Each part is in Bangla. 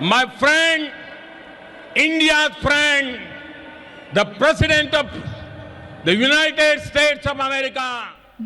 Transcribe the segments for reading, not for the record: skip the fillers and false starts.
my friend, India's friend, the President of the United States of America.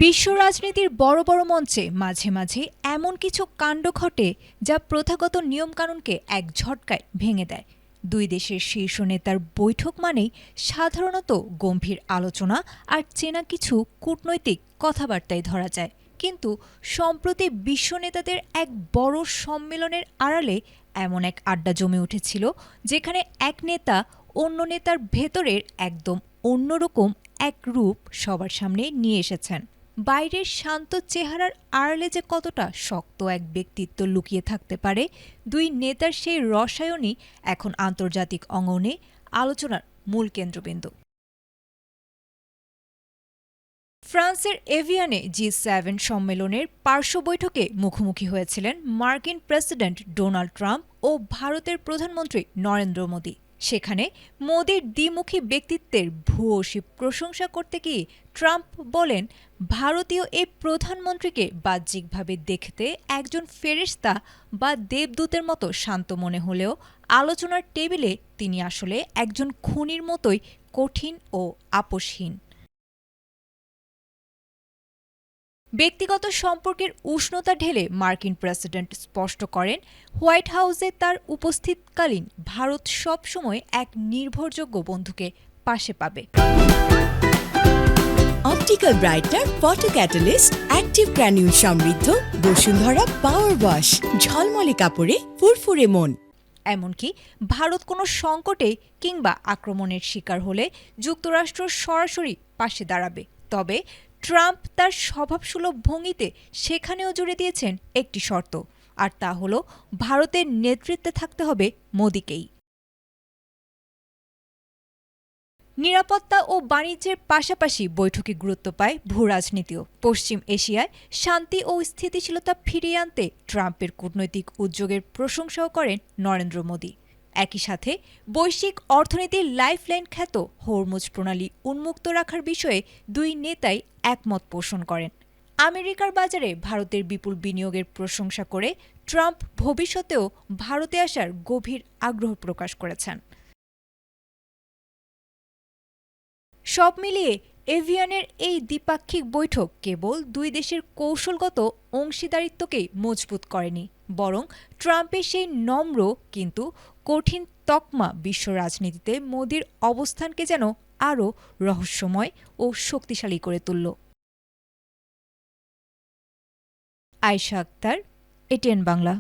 বিশ্ব রাজনীতির বড় বড় মঞ্চে মাঝে মাঝে এমন কিছু কাণ্ড ঘটে যা প্রথাগত নিয়মকানুনকে এক ঝটকায় ভেঙে দেয়। দুই দেশের শীর্ষ নেতার বৈঠক মানেই সাধারণত গম্ভীর আলোচনা আর চেনা কিছু কূটনৈতিক কথাবার্তায় ধরা যায়, কিন্তু সম্প্রতি বিশ্ব নেতাদের এক বড় সম্মেলনের আড়ালে এমন এক আড্ডা জমে উঠেছিল যেখানে এক নেতা অন্য নেতার ভেতরের একদম অন্যরকম এক রূপ সবার সামনে নিয়ে এসেছেন। বাইরের শান্ত চেহারার আড়ালে যে কতটা শক্ত এক ব্যক্তিত্ব লুকিয়ে থাকতে পারে, দুই নেতার সেই রসায়নই এখন আন্তর্জাতিক অঙ্গনে আলোচনার মূল কেন্দ্রবিন্দু। ফ্রান্সের এভিয়ানে G7 সম্মেলনের পার্শ্ব বৈঠকে মুখোমুখি হয়েছিলেন মার্কিন প্রেসিডেন্ট ডোনাল্ড ট্রাম্প ও ভারতের প্রধানমন্ত্রী নরেন্দ্র মোদি। সেখানে মোদির দ্বিমুখী ব্যক্তিত্বের ভূয়সী প্রশংসা করতে গিয়ে ট্রাম্প বলেন, ভারতীয় এই প্রধানমন্ত্রীকে বাহ্যিকভাবে দেখতে একজন ফেরেশতা বা দেবদূতের মতো শান্ত মনে হলেও আলোচনার টেবিলে তিনি আসলে একজন খুনির মতোই কঠিন ও আপোষহীন। ব্যক্তিগত সম্পর্কের উষ্ণতা ঢেলে মার্কিন প্রেসিডেন্ট স্পষ্ট করেন, হোয়াইট হাউসে তার উপস্থিতকালীন ভারত সবসময় এক নির্ভরযোগ্য বন্ধুকে পাশে পাবে। Optical brightener photo catalyst active granule সমৃদ্ধ বসুন্ধরা পাওয়ার ওয়াশ, ঝলমলে কাপড়ে ফুরফুরে মন। এমনকি ভারত কোনো সংকটে কিংবা আক্রমণের শিকার হলে যুক্তরাষ্ট্র সরাসরি পাশে দাঁড়াবে। তবে ট্রাম্প তার স্বভাবসুলভ ভঙ্গিতে সেখানেও জুড়ে দিয়েছেন একটি শর্ত, আর তা হল ভারতের নেতৃত্বে থাকতে হবে মোদিকেই। নিরাপত্তা ও বাণিজ্যের পাশাপাশি বৈঠকে গুরুত্ব পায় ভূরাজনীতিও। পশ্চিম এশিয়ায় শান্তি ও স্থিতিশীলতা ফিরিয়ে আনতে ট্রাম্পের কূটনৈতিক উদ্যোগের প্রশংসাও করেন নরেন্দ্র মোদি। একই সাথে বৈশ্বিক অর্থনীতির লাইফলাইন খ্যাত হরমুজ প্রণালী উন্মুক্ত রাখার বিষয়ে দুই নেতাই একমত পোষণ করেন। আমেরিকার বাজারে ভারতের বিপুল বিনিয়োগের প্রশংসা করে ট্রাম্প ভবিষ্যতেও ভারতে আসার গভীর আগ্রহ প্রকাশ করেছেন। সব মিলিয়ে এভিয়ানের এই দ্বিপাক্ষিক বৈঠক কেবল দুই দেশের কৌশলগত অংশীদারিত্বকেই মজবুত করেনি, বরং ট্রাম্পের সেই নম্র কিন্তু কঠিন তকমা বিশ্ব রাজনীতিতে মোদির অবস্থানকে যেন আরও রহস্যময় ও শক্তিশালী করে তুলল। আয়েশা আক্তার, এটিএন বাংলা।